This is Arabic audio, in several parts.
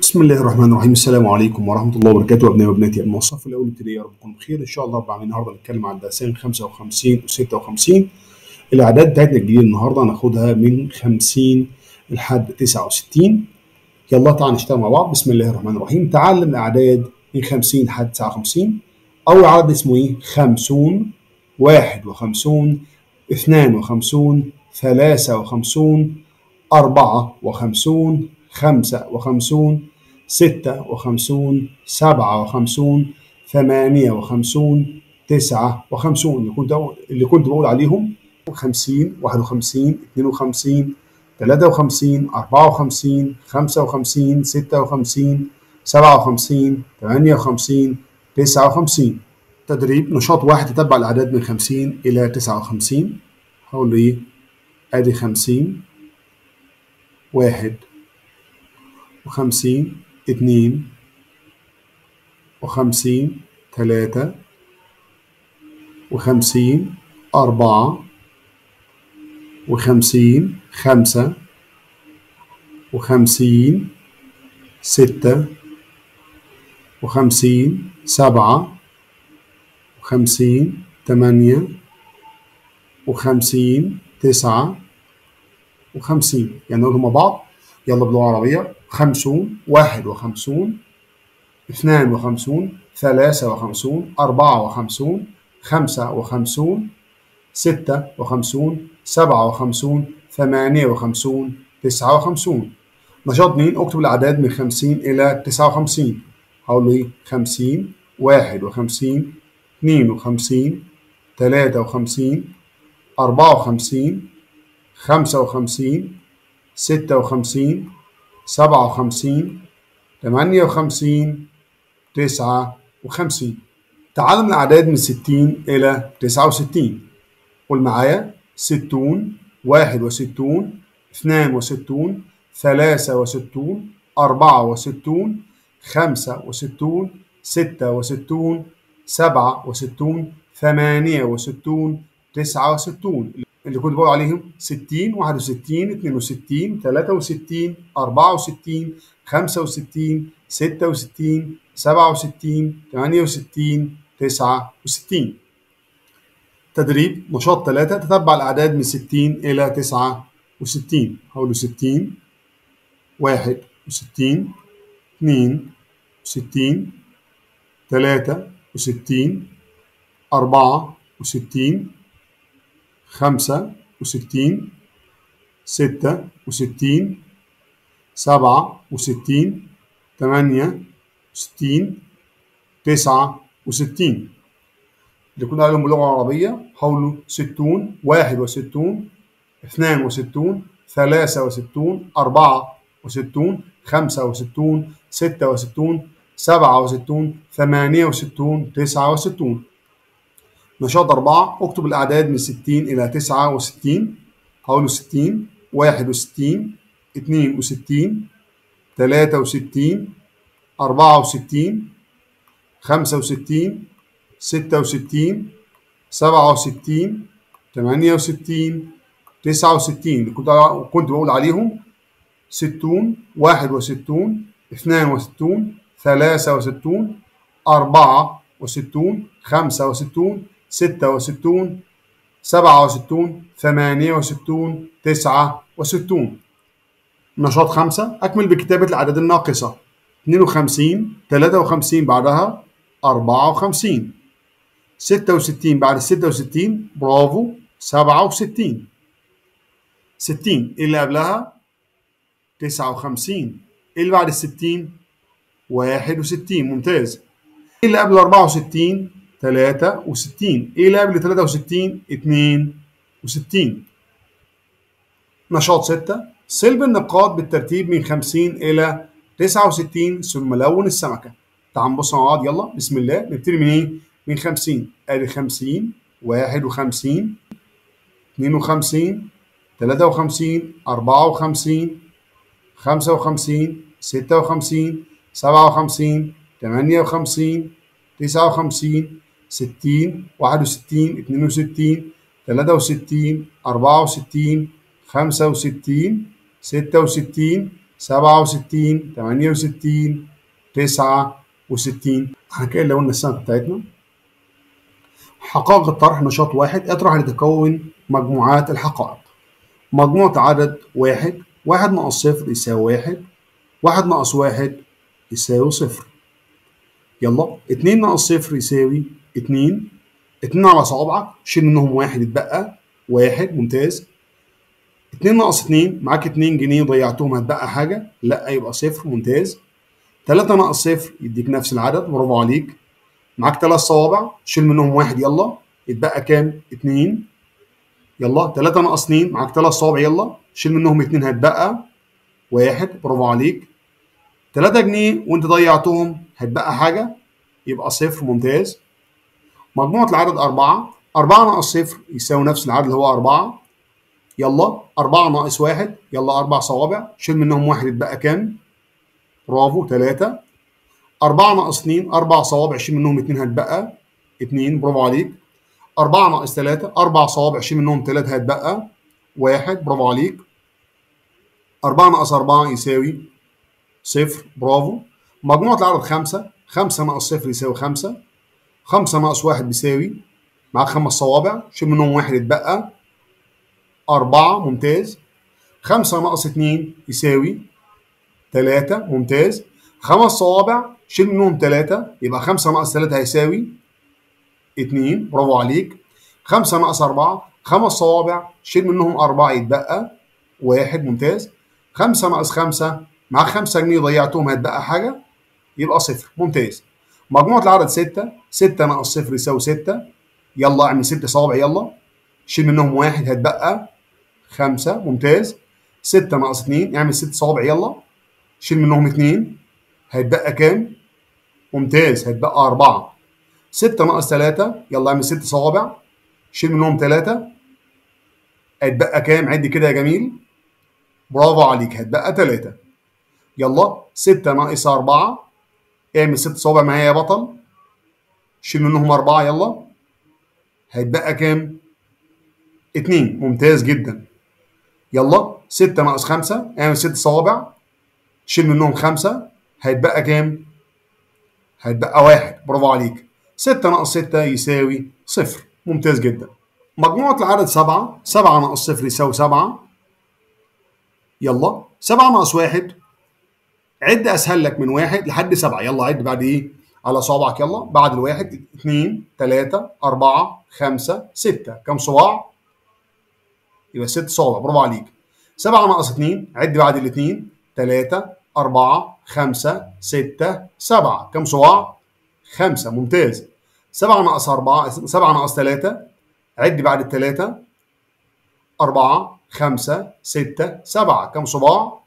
بسم الله الرحمن الرحيم. السلام عليكم ورحمة الله وبركاته. أبنائي وبناتي المصف الأول الابتدائي، يا رب تكونوا بخير إن شاء الله. النهارده هنتكلم عن درسين 55 و56. الأعداد بتاعتنا الجديدة النهارده هناخدها من 50 لحد 69. يلا تعالى نشتغل مع بعض. بسم الله الرحمن الرحيم. تعلم الأعداد من 50 لحد 59. أول عدد اسمه إيه؟ 50، 51، 52، 53، 54، 55، 56، 57، 58، 59 اللي كنت بقول عليهم 50، 51، 52، 53، 54، 55، 56، 57، 58، 59. تدريب نشاط واحد، تتبع الأعداد من 50 إلى 59. هقول له إيه؟ أدي 50، 1 و50، 2 و50، 3 و50، 4 و50، 5 و50، 6 و50، 7 و50، 8 و50، 9 و50. يعني نقولهم مع بعض. يلا باللغة العربية: 50، 51، 52، 53، 54، 55، 56، 57، 58، 59. نشاط 2، اكتب الأعداد من 50 إلى 59. هقول له إيه؟ 50، 51، 52، 53، 54، 55، 56، 57، 58، 59. تعالوا من الأعداد من 60 إلى 69. قول معايا: 60، 61، 62، 63، 64، 65، 66، 67، 68، 69 اللي كنت بقول عليهم 60، 61، 62، 63، 64، 65، 66، 67، 68، 69. تدريب نشاط 3، تتبع الأعداد من 60 إلى 69. هقول له 60، 61، 62، 63، 64، 65، 66، 67، 68، 69 اللي كنا عليهم باللغة العربية. حولوا 60، 61، 62، 63، 64، 65، 66، 67، 68، 69. نشاط 4، اكتب الأعداد من 60 إلى 69. هقول 60، 61، 62، 63، 64، 65، 66، 67، 68، 69 اللي كنت بقول عليهم 60، 61، 62، 63، 64، 65، 66، 67، 68، 69. نشاط 5، أكمل بكتابة الأعداد الناقصة: 52، 53 بعدها 54، 66 بعد 66 برافو 67، 60 اللي قبلها 59، اللي بعد 60 61 ممتاز، اللي قبل 64 63، اللي قبل 63 62. نشاط 6، صل بالنقاط بالترتيب من 50 إلى 69 ثم لون السمكة. تعال نبص مع بعض. يلا بسم الله. نبتدي من إيه؟ من 50. أدي 50، 51، 52، 53، 54، 55، 56، 57، 58، 59، 60، 61، 62، 63، 64، 65، 66، 67 68 69. احنا كده اللي قلنا السنة بتاعتنا. حقائق الطرح نشاط واحد، اطرح لتكون مجموعات الحقائق. مجموعة عدد واحد، واحد ناقص صفر يساوي واحد، واحد ناقص واحد يساوي صفر. يلا 2 ناقص صفر يساوي 2. 2 على صوابعك، شيل منهم واحد يتبقى واحد، ممتاز. 2 ناقص 2 معاك 2 جنيه ضيعتهم هتبقى حاجة؟ لا، يبقى صفر، ممتاز. 3 ناقص صفر يديك نفس العدد، برافو عليك. معاك 3 صوابع، شيل منهم واحد يلا، يتبقى كام؟ 2. يلا 3 ناقص 2 معاك 3 صوابع، يلا شيل منهم 2 هتبقى واحد، برافو عليك. 3 جنيه وانت ضيعتهم هتبقى حاجة؟ يبقى صفر، ممتاز. مجموعة العدد 4. 4 ناقص صفر يساوي نفس العدد اللي هو 4. يلا 4 ناقص 1، يلا 4 صوابع، شيل منهم واحد يتبقى كام؟ برافو، 3. 4 ناقص 2 4 صوابع، شيل منهم 2 هتبقى 2، برافو عليك. 4 ناقص 3 4 صوابع، شيل منهم 3 هتبقى 1، برافو عليك. 4 ناقص 4 يساوي صفر، برافو. مجموعة العدد 5. 5 ناقص صفر يساوي 5. 5 ناقص 1 بيساوي، معاك 5 صوابع، شيل منهم واحد يتبقى 4، ممتاز. 5 ناقص 2 يساوي 3، ممتاز. 5 صوابع، شيل منهم 3 يبقى 5 ناقص 3 هيساوي 2، برافو عليك. 5 ناقص 4 5 صوابع، شيل منهم 4 يتبقى 1، ممتاز. 5 ناقص 5 معاك 5 جنيه ضيعتهم هتبقى حاجة؟ يبقى صفر، ممتاز. مجموعة العدد 6. 6 ناقص صفر يساوي 6. يلا اعمل 6 صوابع، يلا شيل منهم واحد هتبقى 5، ممتاز. 6 ناقص 2 اعمل 6 صوابع، يلا شيل منهم 2 هيتبقى كام؟ ممتاز، هيتبقى 4. 6 ناقص 3 يلا اعمل 6 صوابع، شيل منهم 3 هيتبقى كام؟ عد كده يا جميل، برافو عليك، هيتبقى 3. يلا 6 ناقص 4 اعمل 6 صوابع معايا يا بطل، شيل منهم 4 يلا هيتبقى كام؟ 2، ممتاز جدا. يلا 6 ناقص 5 اعمل 6 صوابع، شيل منهم 5 هيتبقى كام؟ هيتبقى 1، برافو عليك. 6 ناقص 6 يساوي صفر، ممتاز جدا. مجموعة العدد 7. 7 ناقص صفر يساوي 7. يلا 7 ناقص 1 عد اسهل لك من 1 لحد 7، يلا عد بعد ايه؟ على صوابعك، يلا بعد الواحد 2 3 4 5 6. كم صباع؟ يبقى 6 صوابع، برافو عليك. 7 ناقص 2 عد بعد الاثنين 3 4 5 6 7. كم صباع؟ 5، ممتاز. 7 ناقص 4 7 ناقص 3 عد بعد الثلاثة 4 5 6 7. كم صباع؟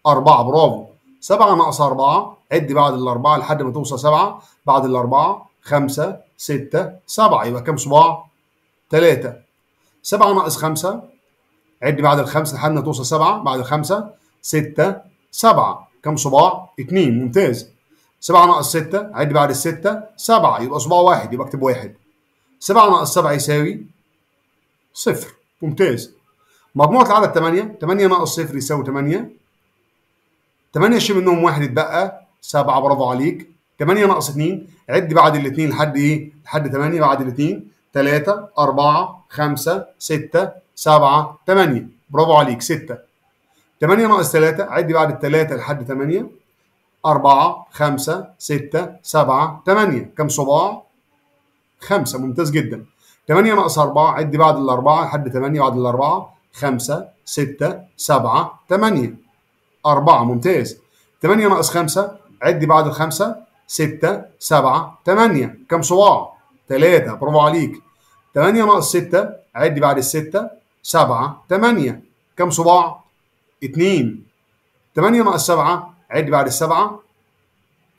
4، برافو. 7 ناقص 4 عد بعد الأربعة لحد ما توصل 7. بعد الأربعة 5 6 7. يبقى كم صباع؟ 3. 7 ناقص 5 عد بعد الخمسة لحد ما توصل 7. بعد الخمسة 6 7. كم صباع؟ 2، ممتاز. 7 ناقص 6 عد بعد الستة 7. يبقى صباع واحد، يبقى اكتب 1. 7 ناقص 7 يساوي صفر، ممتاز. مجموعة العدد 8. 8 ناقص صفر يساوي 8. 8 شيل منهم واحد يتبقى 7، برافو عليك. 8 ناقص 2 عد بعد الاثنين لحد ايه؟ لحد 8. بعد الاثنين 3 4 5 6 7 8، برافو عليك، 6. 8 ناقص 3 عد بعد الثلاثة لحد 8. 4 5 6 7 8. كم صباع؟ 5، ممتاز جدا. 8 ناقص 4 عد بعد الأربعة لحد 8. بعد الأربعة 5 6 7 8. 4، ممتاز. 8 ناقص 5 عد بعد الخمسة 6 7 8. كم صباع؟ 3، برافو عليك. 8 ناقص 6 عد بعد الستة 7 8. كم صباع؟ 2. 8 ناقص 7 عد بعد السبعة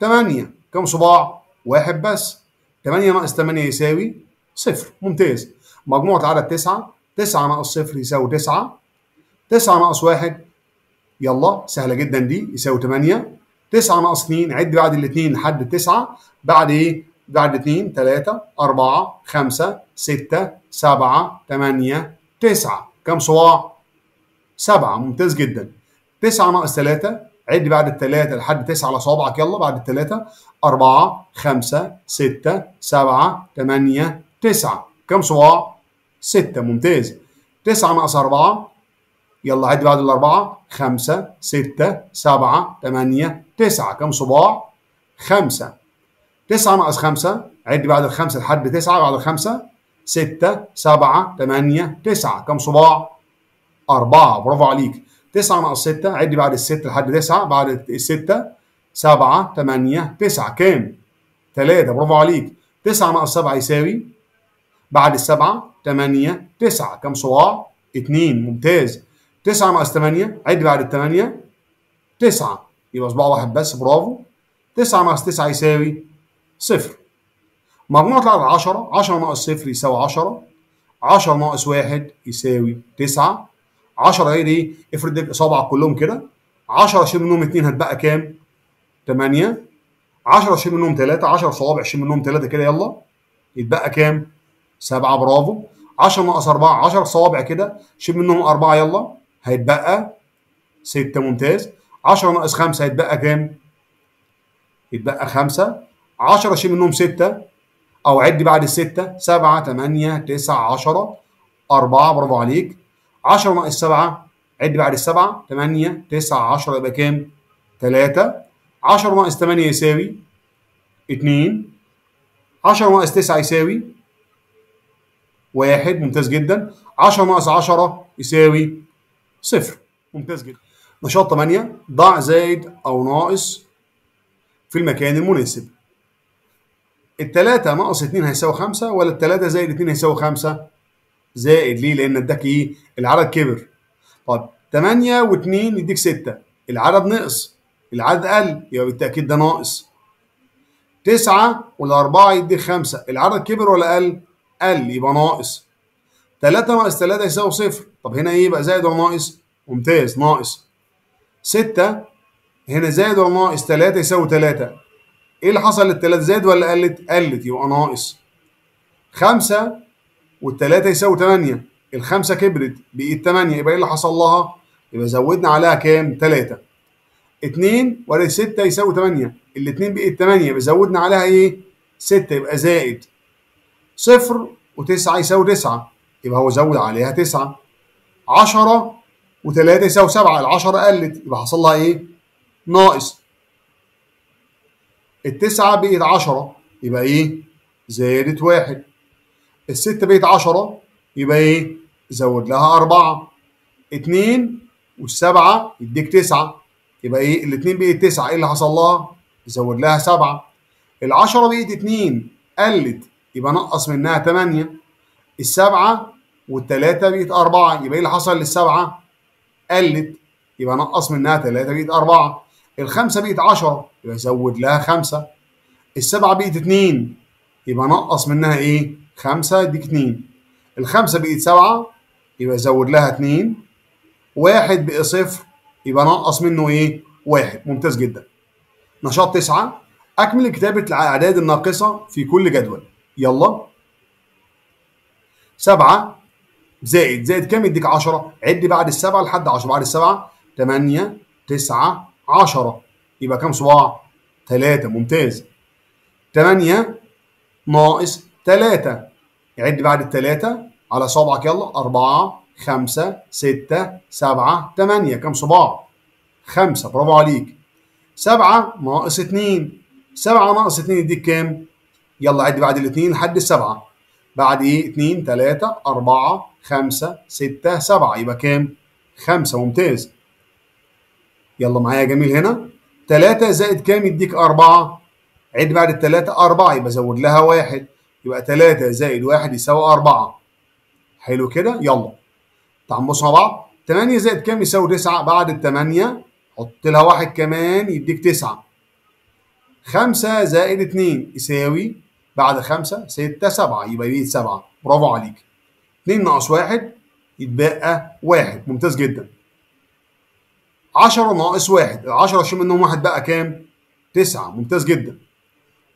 8. كم صباع؟ 1 بس. 8 ناقص 8 يساوي صفر، ممتاز. مجموعة العدد 9. 9 ناقص صفر يساوي 9. 9 ناقص 1 يلا سهلة جدا دي يساوي 8. 9 ناقص 2 عد بعد الاثنين لحد 9. بعد ايه؟ بعد 2 3 4 5 6 7 8 9. كم صباع؟ 7، ممتاز جدا. 9 ناقص 3 عد بعد الثلاثة لحد 9 على صوابعك يلا بعد الثلاثة 4 5 6 7 8 9 كم صباع؟ 6 ممتاز. 9 ناقص 4 يلا عد بعد الأربعة 5 6 7 8 9 كم صباع؟ 5. 9 ناقص 5 عد بعد الخمسة لحد 9 بعد الخمسة 6 7 8 9 كم صباع؟ 4 برافو عليك. 9 ناقص 6 عد بعد الستة لحد 9 بعد الستة 7 8 9 كام؟ 3 برافو عليك. 9 ناقص 7 يساوي بعد السبعة 8 9 كم صباع؟ 2 ممتاز. 9 ناقص 8 عد بعد الثمانية 9 يبقى صباع واحد بس برافو. 9 ناقص 9 يساوي 0. مجموعة العدد 10 10 ناقص 0 يساوي 10 10 ناقص 1 يساوي 9 10 هي دي افرد صوابعك كلهم كده 10 شيل منهم 2 هتبقى كام؟ 8 10 شيل منهم 3 10 صوابع شيل منهم 3 كده يلا يتبقى كام؟ 7 برافو. 10 ناقص 4 10 صوابع كده شيل منهم 4 يلا هيتبقى 6 ممتاز. 10 ناقص 5 هيتبقى كام؟ يتبقى 5. 10 شيل منهم 6 او عد بعد الستة 7 8 9 10 4 برافو عليك. 10 ناقص 7 عد بعد السبعة 8 9 10 يبقى كام؟ 3. 10 ناقص 8 يساوي 2. 10 ناقص 9 يساوي 1 ممتاز جدا. 10 ناقص 10 يساوي 0 ممتاز جدا. نشاط 8 ضع زائد أو ناقص في المكان المناسب. التلاتة ناقص 2 هيساوي 5 ولا التلاتة زائد 2 هيساوي 5؟ زائد ليه؟ لأن اداك إيه؟ العدد كبر. طب 8 و2 يديك 6 العدد نقص العدد قل يبقى بالتأكيد ده ناقص. 9 والأربعة يديك 5 العدد كبر ولا قل؟ قل يبقى ناقص. 3 ناقص 3 يساوي 0. طب هنا ايه يبقى زائد ولا ناقص؟ ممتاز ناقص. 6 هنا زائد ولا ناقص؟ 3 يساوي 3. ايه اللي حصل للتلاتة زاد ولا قلت؟ قلت يبقى ناقص. 5 والتلاتة يساوي 8 الخمسة كبرت بقت 8 يبقى ايه اللي حصل لها؟ يبقى زودنا عليها كام؟ 3. 2 ولا 6 يساوي 8 الاتنين بقت 8 يبقى زودنا عليها ايه؟ 6 يبقى زائد. 0 و9 يساوي 9 يبقى هو زود عليها 9. 10 و3 يساوي 7 العشرة قلت يبقى حصل لها ايه؟ ناقص. التسعة بقت 10 يبقى ايه؟ زادت 1. الستة بقت 10 يبقى ايه؟ زود لها 4. 2 والسبعة يديك 9 يبقى ايه؟ الاتنين بقت 9 ايه اللي حصل لها؟ زود لها 7. العشرة بقت 2 قلت يبقى نقص منها 8. السبعة والتلاتة بقت 4 يبقى ايه اللي حصل للسبعة؟ قلت يبقى نقص منها 3 بقت 4. الخمسة بقت 10 يبقى زود لها 5. السبعة بقت 2 يبقى نقص منها ايه؟ 5 يديك 2. الخمسة بقت 7 يبقى زود لها 2. 1 بقى 0 يبقى نقص منه ايه؟ 1 ممتاز جدا. نشاط 9 أكمل كتابة الأعداد الناقصة في كل جدول. يلا 7 زائد كام يديك 10 عد بعد السبعة لحد 10 بعد السبعة 8 9 10 يبقى كام صباع؟ 3 ممتاز. 8 ناقص 3 عد بعد التلاتة على صابعك يلا 4 5 6 7 8 كام صباع؟ 5 برافو عليك. 7 ناقص 2 7 ناقص 2 يديك كام؟ يلا عد بعد الاثنين لحد السبعة بعد ايه؟ 2 3 4 5 6 7 يبقى كام؟ 5 ممتاز. يلا معايا جميل هنا 3 زائد كام يديك 4 عد بعد التلاتة 4 يبقى زود لها 1 يبقى 3 زائد 1 يساوي 4. حلو كده يلا تعال نبص مع بعض. 8 زائد كام يساوي 9 بعد الثمانية حط لها 1 كمان يديك 9. 5 زائد 2 يساوي بعد 5 6 7 يبقى يبقى 7 برافو عليك. 2 ناقص 1 يتبقى 1 ممتاز جدا. 10 ناقص 1 ال10 شيل منهم 1 بقى كام؟ 9 ممتاز جدا.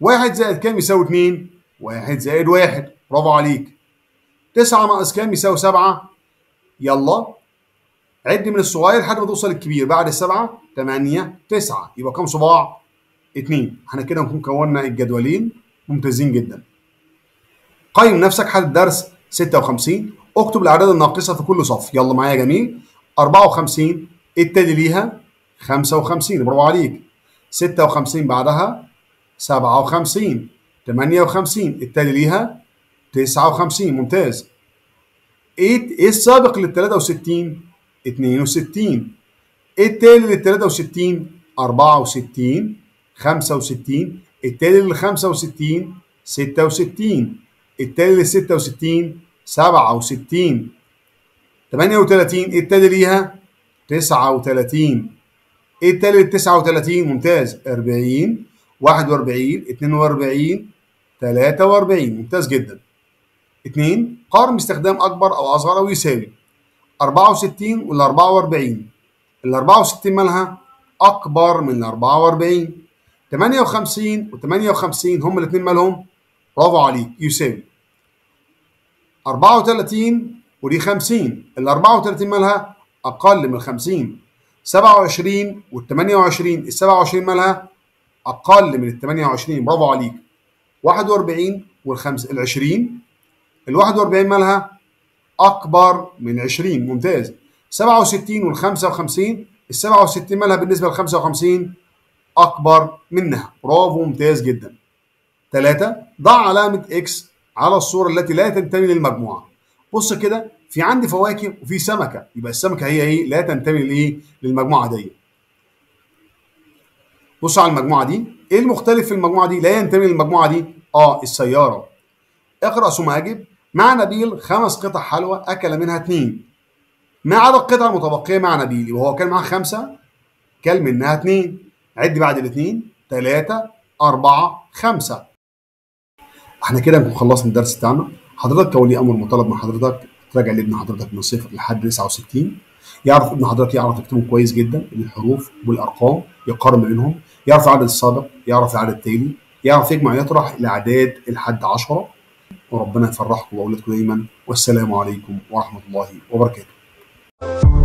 1 زائد كام يساوي 2 1 زائد 1 برافو عليك. 9 ناقص كام يساوي 7 يلا عد من الصغير لحد ما توصل للكبير. بعد السبعة 8 9، يبقى كام صباع؟ 2. احنا كده نكون كونا الجدولين ممتازين جدا. قيم نفسك حل الدرس 56. اكتب الاعداد الناقصه في كل صف. يلا معايا يا جميل. 54 التالي ليها 55، برافو عليك. 56 بعدها 57. 58 التالي ليها 59، ممتاز. ايه السابق لل 63؟ 62. ايه التالي لل 63؟ 64. 65 التالي لل 65 66. التالي لل 66 67. 38 التالي ليها 39. ايه التالي لل 39؟ ممتاز. 40. 41. 42. 43، ممتاز جدا. 2. قارن باستخدام اكبر او اصغر او يساوي. 64 وال 44. ال 64 مالها؟ اكبر من ال 44. 58 و 58 هما الاثنين مالهم؟ برافو عليك، يساوي. 34 ودي 50. ال 34 مالها؟ اقل من ال 50. 27 وال 28. ال 27 مالها؟ اقل من ال 28، برافو عليك. 41 وال 20. ال 41 مالها؟ اكبر من 20، ممتاز. 67 وال 55. ال 67 مالها بالنسبه لل 55؟ اكبر منها، برافو، ممتاز جدا. 3. ضع علامه اكس على الصوره التي لا تنتمي للمجموعه. بص كده، في عندي فواكه وفي سمكه، يبقى السمكه هي ايه؟ لا تنتمي لايه؟ للمجموعه دي. بص على المجموعه دي، ايه المختلف في المجموعه دي؟ لا ينتمي للمجموعه دي. السياره. اقرا ثم اجب. مع نبيل 5 قطع حلوى اكل منها 2. ما عدد القطع المتبقيه مع نبيل؟ وهو كان معاه 5، كل منها 2. عد بعد الاثنين. 3 4 5. احنا كده نكون خلصنا الدرس بتاعنا. حضرتك كولي امر مطالب من حضرتك تراجع لابن حضرتك من 0 لحد 69. يعرف ابن حضرتك يعرف يكتبهم كويس جدا، الحروف والارقام، يقارن بينهم، يعرف العدد السابق، يعرف العدد التالي، يعرف يجمع يطرح الاعداد لحد 10. وربنا يفرحكم واولادكم دايما، والسلام عليكم ورحمه الله وبركاته.